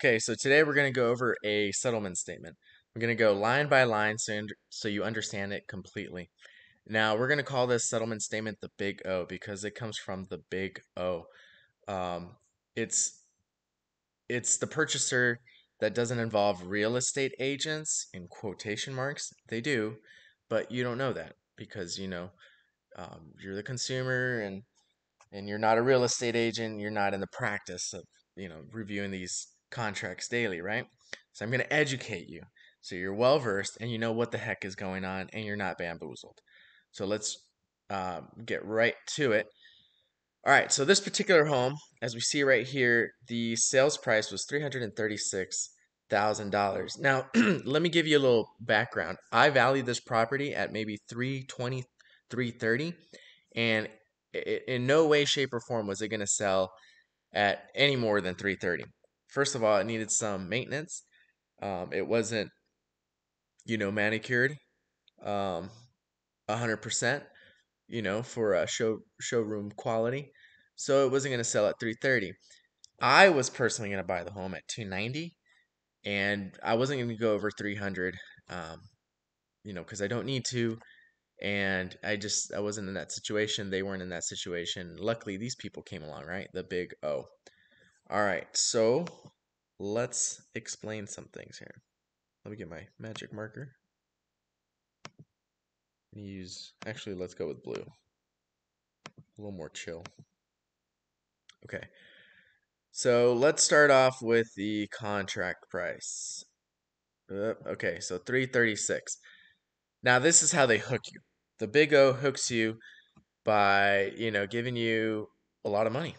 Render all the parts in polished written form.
Okay, so today we're going to go over a settlement statement. We're going to go line by line so you understand it completely. Now, we're going to call this settlement statement the Big O because it comes from the Big O. Um, it's it's the purchaser that doesn't involve real estate agents in quotation marks. They do, but you don't know that because you're the consumer and you're not a real estate agent. You're not in the practice of reviewing these contracts daily, right? So I'm going to educate you so you're well versed and you know what the heck is going on and you're not bamboozled. So let's get right to it. All right, so this particular home, as we see right here, the sales price was $336,000. Now, let me give you a little background. I value this property at maybe 320, 330, and in no way, shape, or form was it going to sell at any more than 330. First of all, it needed some maintenance. It wasn't, manicured, 100%, for a showroom quality. So it wasn't going to sell at 330. I was personally going to buy the home at 290, and I wasn't going to go over 300, because I don't need to. And I wasn't in that situation. They weren't in that situation. Luckily, these people came along, right? The Big O. All right, so let's explain some things here. Let me get my magic marker. Actually, let's go with blue. A little more chill. Okay, so let's start off with the contract price. Okay, so 336. Now this is how they hook you. The Big O hooks you by, giving you a lot of money,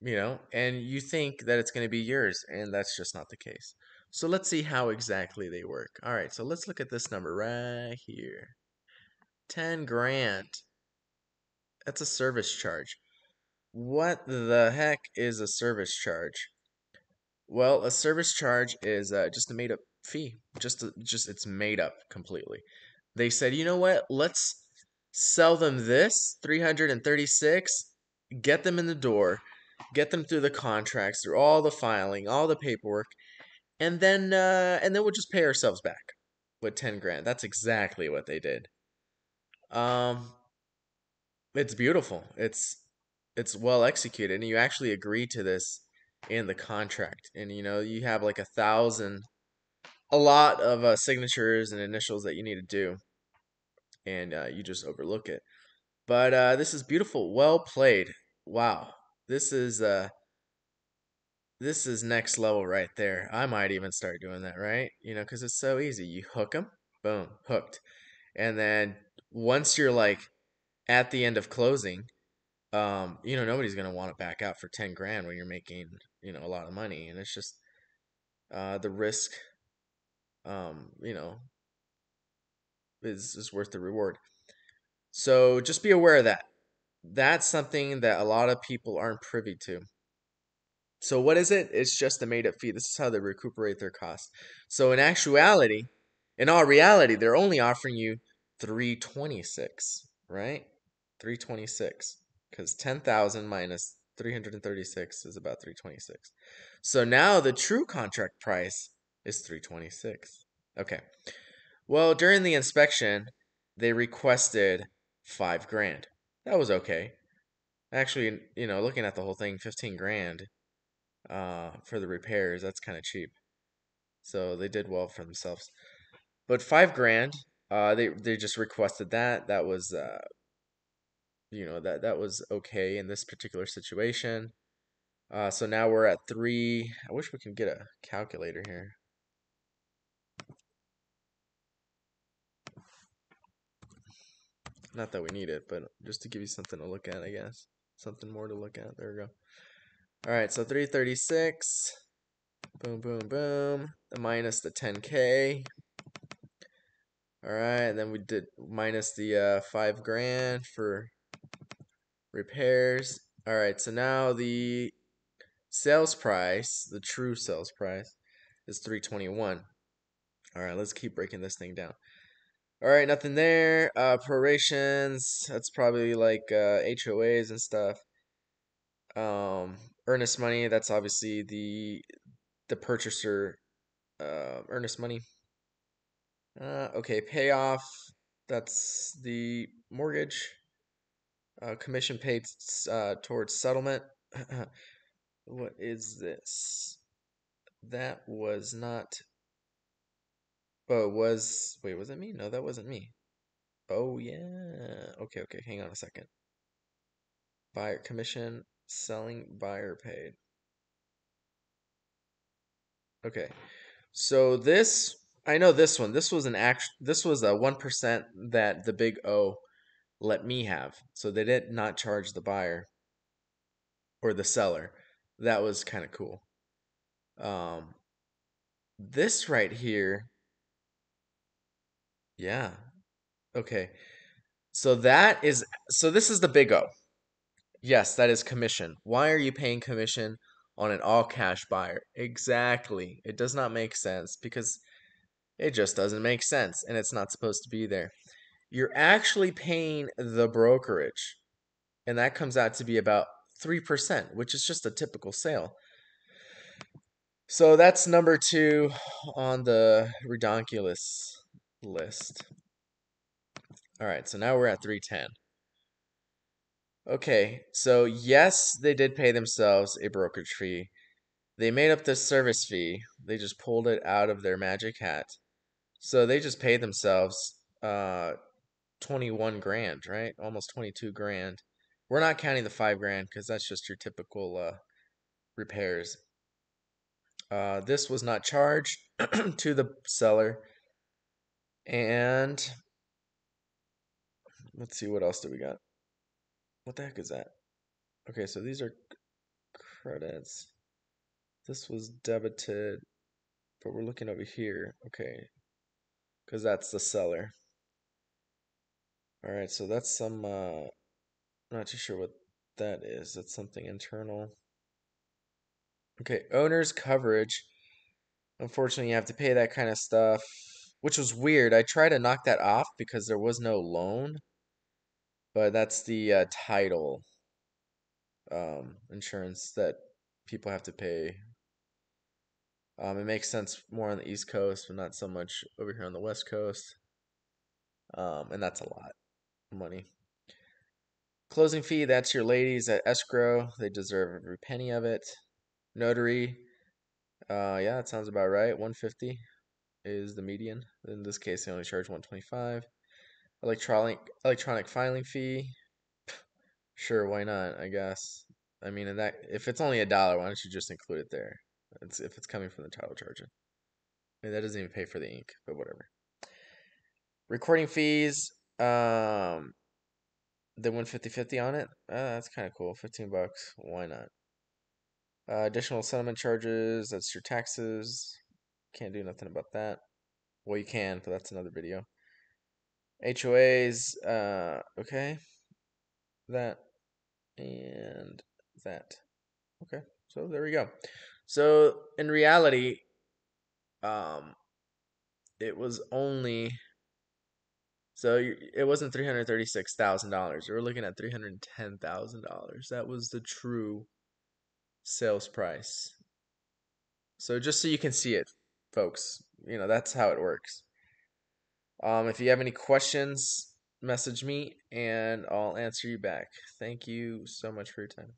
and you think that it's going to be yours, and that's just not the case. So let's see how exactly they work. All right, so let's look at this number right here. 10 grand. That's a service charge. What the heck is a service charge? Well, a service charge is just a made up fee. Just it's made up completely. They said, you know what? Let's sell them this 336, get them in the door, get them through the contracts, through all the filing, all the paperwork, and then we'll just pay ourselves back with 10 grand. That's exactly what they did. Um, it's beautiful. It's well executed, and you actually agree to this in the contract. And you have like a lot of signatures and initials that you need to do, and you just overlook it. But this is beautiful. Well played. Wow. This is uh this is next level right there. I might even start doing that, right? Because it's so easy. You hook them, boom, hooked. And then once you're like at the end of closing, nobody's gonna want to back out for 10 grand when you're making, a lot of money. And it's just the risk, um, you know, is worth the reward. So just be aware of that. That's something that a lot of people aren't privy to. So what is it? It's just a made up fee. This is how they recuperate their costs. So in all reality, they're only offering you 326, right? 326 because 10,000 minus 336 is about 326. So now the true contract price is 326. Okay. Well, during the inspection, they requested 5 grand. That was okay. Actually, looking at the whole thing, 15 grand for the repairs, that's kind of cheap. So they did well for themselves. But 5 grand, they just requested that. That was that was okay in this particular situation. So now we're at 3. I wish we could get a calculator here. Not that we need it, but just to give you something to look at, I guess. Something more to look at. There we go. All right, so 336. Boom, boom, boom. Minus the 10K. All right, and then we did minus the 5 grand for repairs. All right, so now the sales price, the true sales price, is 321. All right, let's keep breaking this thing down. All right, nothing there. Prorations, that's probably like HOAs and stuff. Earnest money, that's obviously the purchaser earnest money. Okay, payoff. That's the mortgage. Commission paid towards settlement. What is this? That was not. Oh, it was. Wait, was it me? No, that wasn't me. Oh, yeah. Okay, okay. Hang on a second. Buyer commission, selling buyer paid. Okay. So this, I know this one. This was this was a 1% that the big O let me have. So they did not charge the buyer or the seller. That was kind of cool. Um, this right here, yeah. Okay. So this is the big O. Yes, that is commission. Why are you paying commission on an all cash buyer? Exactly. It does not make sense because it just doesn't make sense and it's not supposed to be there. You're actually paying the brokerage, and that comes out to be about 3%, which is just a typical sale. So that's number 2 on the redonkulous list. All right, so now we're at 310. Okay, so yes, they did pay themselves a brokerage fee. They made up this service fee. They just pulled it out of their magic hat. So they just paid themselves 21 grand, right? Almost 22 grand. We're not counting the 5 grand because that's just your typical repairs. This was not charged to the seller. And let's see, what else do we got? What the heck is that? Okay, so these are credits. This was debited, but we're looking over here. Okay, because that's the seller. All right, so that's some, I'm not too sure what that is. That's something internal. Okay, owner's coverage. Unfortunately, you have to pay that kind of stuff, which was weird. I tried to knock that off because there was no loan, but that's the title insurance that people have to pay. It makes sense more on the East Coast, but not so much over here on the West Coast. And that's a lot of money. Closing fee, that's your ladies at escrow. They deserve every penny of it. Notary, yeah, that sounds about right. 150 is the median. In this case, they only charge 125. Electronic filing fee. Sure, why not? I guess. I mean, if it's only $1, why don't you just include it there? If it's coming from the title charger. I mean, that doesn't even pay for the ink, but whatever. Recording fees. The 150/50 on it. That's kind of cool. 15 bucks. Why not? Additional settlement charges. That's your taxes. Can't do nothing about that. Well, you can, but that's another video. HOAs. Okay. That and that. Okay. So there we go. So in reality, um, it was only it wasn't $336,000. You were looking at $310,000. That was the true sales price. So just so you can see it, folks, that's how it works. If you have any questions, message me and I'll answer you back. Thank you so much for your time.